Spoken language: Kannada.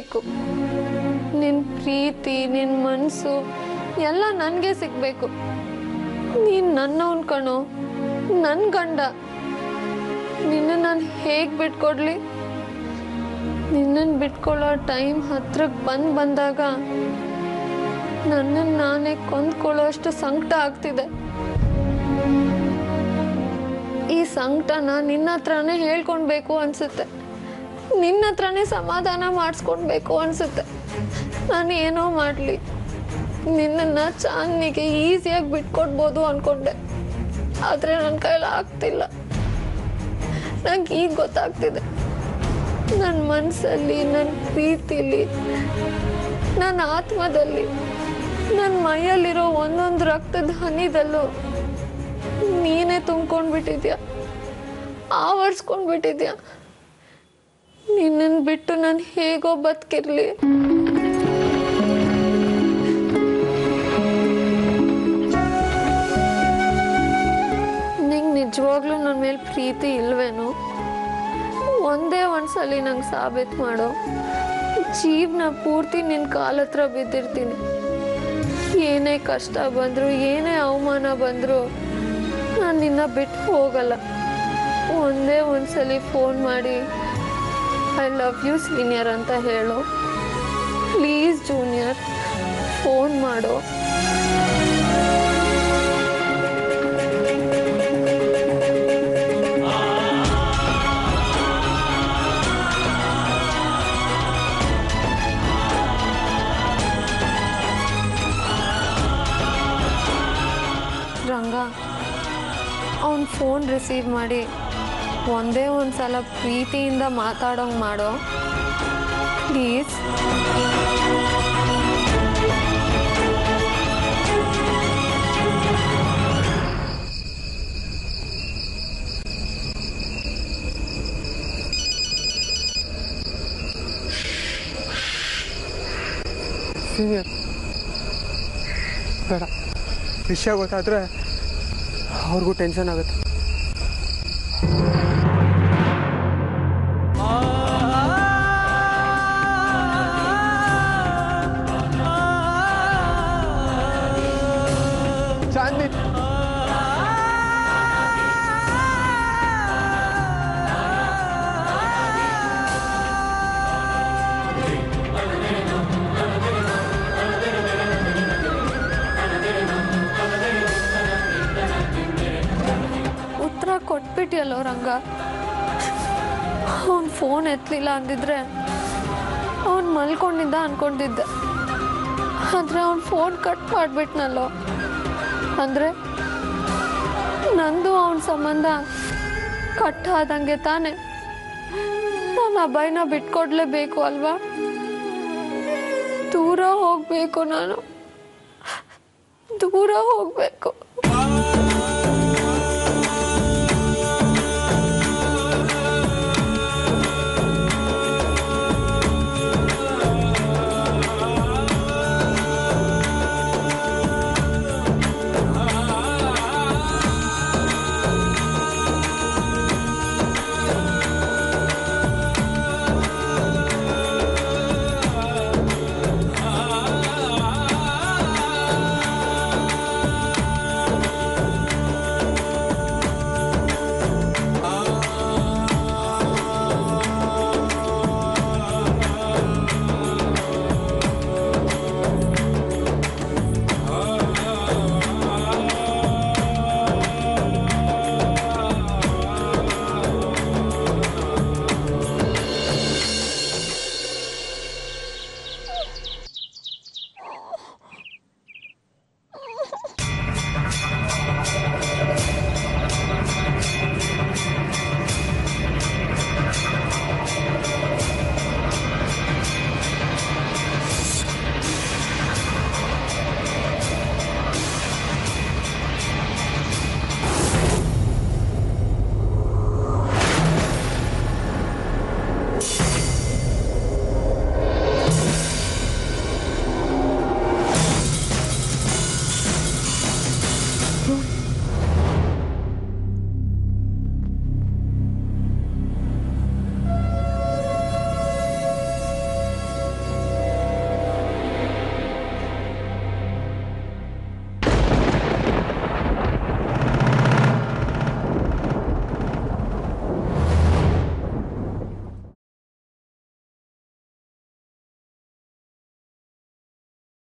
ಬೇಕು. ನಿನ್ನ ಪ್ರೀತಿ, ನಿನ್ನ ಮನಸ್ಸು ಎಲ್ಲ ನನಗೆ ಸಿಗಬೇಕು. ನೀನು ನನ್ನವನ್ ಕಣೋ, ನನ್ನ ಗಂಡ. ನಿನ್ನ ನಾನು ಹೇಗೆ ಬಿಟ್ಕೊಡ್ಲಿ? ನಿನ್ನನ್ನು ಬಿಟ್ಕೊಳ್ಳೋ ಟೈಮ್ ಹತ್ರಕ್ಕೆ ಬಂದಾಗ ನನ್ನನ್ನು ನಾನೇ ಕೊಂದ್ಕೊಳ್ಳೋ ಅಷ್ಟು ಸಂಕಟ ಆಗ್ತಿದೆ. ಈ ಸಂಕಟನ ನಿನ್ನ ಹತ್ರನೇ ಹೇಳ್ಕೊಳ್ಬೇಕು ಅನ್ಸುತ್ತೆ. ನಿನ್ನ ಹತ್ರನೇ ಸಮಾಧಾನ ಮಾಡಿಸ್ಕೊಡ್ಬೇಕು ಅನ್ಸುತ್ತೆ. ನಾನು ಏನೋ ಮಾಡಲಿ, ನಿನ್ನನ್ನು ಚಾಂದಿನಿಗೆ ಈಸಿಯಾಗಿ ಬಿಟ್ಕೊಡ್ಬೋದು ಅಂದ್ಕೊಂಡೆ. ಆದರೆ ನನ್ನ ಕೈಲಿ ಆಗ್ತಿಲ್ಲ. ನಂಗೆ ಈಗ ಗೊತ್ತಾಗ್ತಿದೆ, ನನ್ನ ಮನಸ್ಸಲ್ಲಿ, ನನ್ನ ಪ್ರೀತಿಲಿ, ನನ್ನ ಆತ್ಮದಲ್ಲಿ, ನನ್ನ ಮೈಯಲ್ಲಿರೋ ಒಂದೊಂದು ರಕ್ತದ ಹನಿದಲ್ಲೂ ನೀನೇ ತುಂಬ್ಕೊಂಡ್ಬಿಟ್ಟಿದ್ಯಾ, ಆವರಿಸ್ಕೊಂಡ್ಬಿಟ್ಟಿದ್ಯಾ. ನಿನ್ನನ್ನು ಬಿಟ್ಟು ನಾನು ಹೇಗೋ ಬದುಕಿರ್ಲಿ. ನಿಂಗೆ ನಿಜವಾಗ್ಲೂ ನನ್ನ ಮೇಲೆ ಪ್ರೀತಿ ಇಲ್ವೇನೋ? ಒಂದೇ ಒಂದ್ಸಲಿ ನಂಗೆ ಸಾಬೀತು ಮಾಡೋ. ಜೀವನ ಪೂರ್ತಿ ನಿನ್ನ ಕಾಲ ಹತ್ರ ಬಿದ್ದಿರ್ತೀನಿ. ಏನೇ ಕಷ್ಟ ಬಂದರೂ, ಏನೇ ಅವಮಾನ ಬಂದರೂ ನಾನು ನಿನ್ನ ಬಿಟ್ಟು ಹೋಗಲ್ಲ. ಒಂದೇ ಒಂದ್ಸಲಿ ಫೋನ್ ಮಾಡಿ ಐ ಲವ್ ಯು ಸೀನಿಯರ್ ಅಂತ ಹೇಳು. ಪ್ಲೀಸ್ ಜೂನಿಯರ್, ಫೋನ್ ಮಾಡು. ರಂಗ, ಅವನು ಫೋನ್ ರಿಸೀವ್ ಮಾಡಿ ಒಂದೇ ಒಂದು ಸಲ ಪ್ರೀತಿಯಿಂದ ಮಾತಾಡೋಂಗೆ ಮಾಡೋ ಪ್ಲೀಸ್. ಸೀನಿಯರ್, ಬೇಡ. ವಿಷಯ ಗೊತ್ತಾದರೆ ಅವ್ರಿಗೂ ಟೆನ್ಷನ್ ಆಗುತ್ತೆ. ಚಾಂದಿನಿ, ಉತ್ತರ ಕೊಟ್ಬಿಟ್ಟಿಯಲ್ಲೋ ರಂಗ. ಅವನು ಫೋನ್ ಎತ್ತಲಿಲ್ಲ ಅಂದಿದ್ರೆ ಅವನು ಮಲ್ಕೊಂಡಿದ್ದ ಅನ್ಕೊಂಡಿದ್ದೆ. ಆದರೆ ಅವನು ಫೋನ್ ಕಟ್ ಮಾಡಿಬಿಟ್ನಲ್ಲೋ. ಅಂದರೆ ನಂದು ಅವನ ಸಂಬಂಧ ಕಟ್ ಆದಂಗೆ ತಾನೆ. ನಾನು ಅಭಯನ ಬಿಟ್ಕೊಡ್ಲೇಬೇಕು ಅಲ್ವಾ? ದೂರ ಹೋಗಬೇಕು, ನಾನು ದೂರ ಹೋಗಬೇಕು.